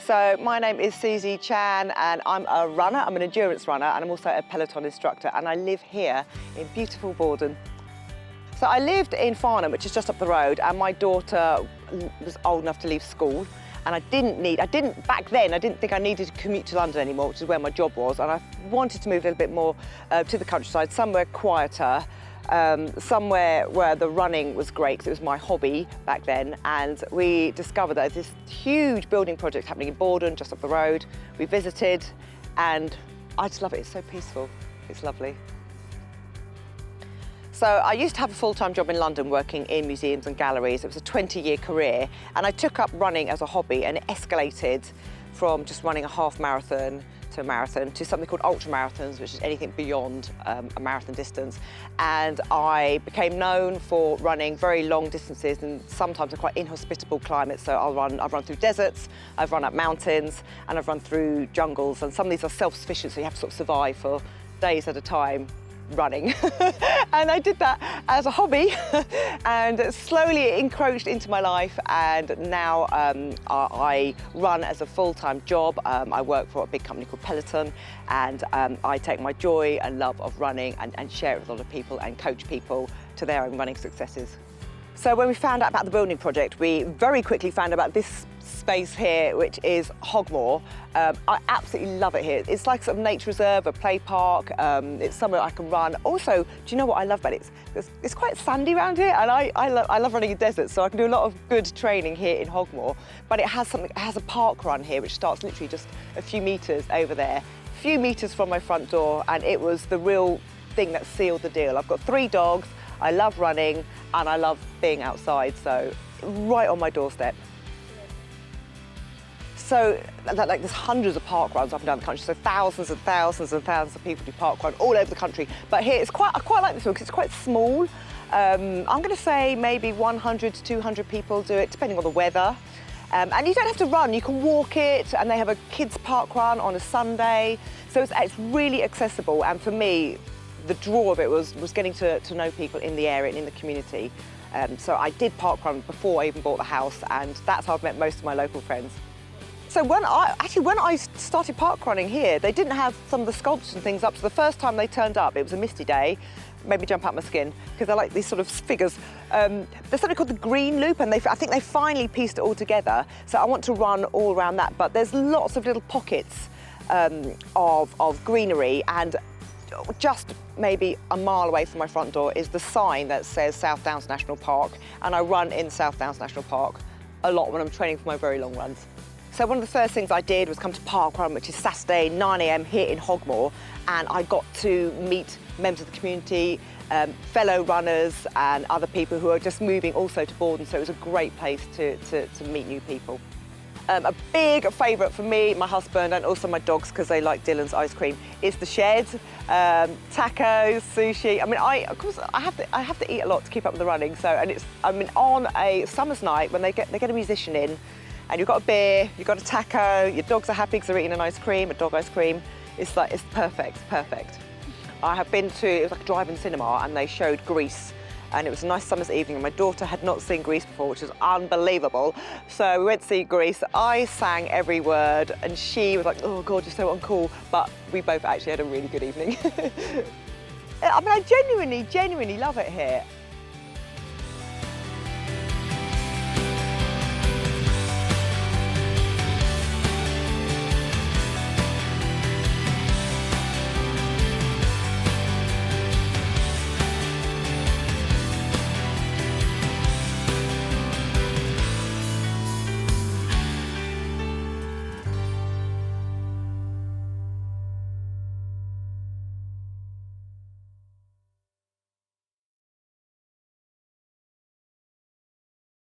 So my name is Susie Chan and I'm a runner, I'm an endurance runner and I'm also a Peloton instructor and I live here in beautiful Borden. So I lived in Farnham, which is just up the road, and my daughter was old enough to leave school and back then, I didn't think I needed to commute to London anymore, which is where my job was, and I wanted to move a little bit more to the countryside, somewhere quieter, somewhere where the running was great, because it was my hobby back then, and we discovered that there's this huge building project happening in Borden, just up the road. We visited, and I just love it. It's so peaceful. It's lovely. So I used to have a full-time job in London working in museums and galleries. It was a 20-year career, and I took up running as a hobby, and it escalated from just running a half marathon to a marathon to something called ultra marathons, which is anything beyond a marathon distance. And I became known for running very long distances and sometimes in quite inhospitable climates. So I've run through deserts, I've run up mountains, and I've run through jungles. And some of these are self-sufficient, so you have to sort of survive for days at a time running. And I did that as a hobby and slowly it encroached into my life, and now I run as a full-time job. I work for a big company called Peloton, and I take my joy and love of running and share it with a lot of people and coach people to their own running successes. So when we found out about the building project, we very quickly found out about this space here, which is Hogmore. I absolutely love it here. It's like sort of nature reserve, a play park. It's somewhere I can run. Also, do you know what I love about it? It's quite sandy around here, and I love running in deserts, so I can do a lot of good training here in Hogmore. But it has a park run here, which starts literally just a few metres over there, a few metres from my front door, and it was the real thing that sealed the deal. I've got 3 dogs, I love running, and I love being outside, so right on my doorstep. So like there's hundreds of park runs up and down the country, so thousands and thousands and thousands of people do park run all over the country. But here I quite like this one because it's quite small. I'm going to say maybe 100 to 200 people do it, depending on the weather. And you don't have to run, you can walk it, and they have a kids park run on a Sunday. So it's really accessible, and for me, the draw of it was getting to know people in the area and in the community. So I did park run before I even bought the house, and that's how I've met most of my local friends. So when I started park running here, they didn't have some of the sculptures and things up. So the first time they turned up, it was a misty day, made me jump out my skin, because I like these sort of figures. There's something called the Green Loop, and I think they finally pieced it all together. So I want to run all around that, but there's lots of little pockets of greenery, and just maybe a mile away from my front door is the sign that says South Downs National Park, and I run in South Downs National Park a lot when I'm training for my very long runs. So one of the first things I did was come to park run, which is Saturday 9 AM here in Hogmore, and I got to meet members of the community, fellow runners and other people who are just moving also to Borden, so it was a great place to meet new people. A big favourite for me, my husband, and also my dogs, because they like Dylan's ice cream, is the shed. Tacos, sushi. I mean, of course I have to eat a lot to keep up with the running. So, and on a summer's night when they get a musician in, and you've got a beer, you've got a taco, your dogs are happy because they're eating an ice cream, a dog ice cream. It's perfect. I have been to, it was like a drive-in cinema, and they showed Grease. And it was a nice summer's evening, and my daughter had not seen Grease before, which was unbelievable. So we went to see Grease. I sang every word, and she was like, oh God, you're so uncool. But we both actually had a really good evening. I mean, I genuinely love it here.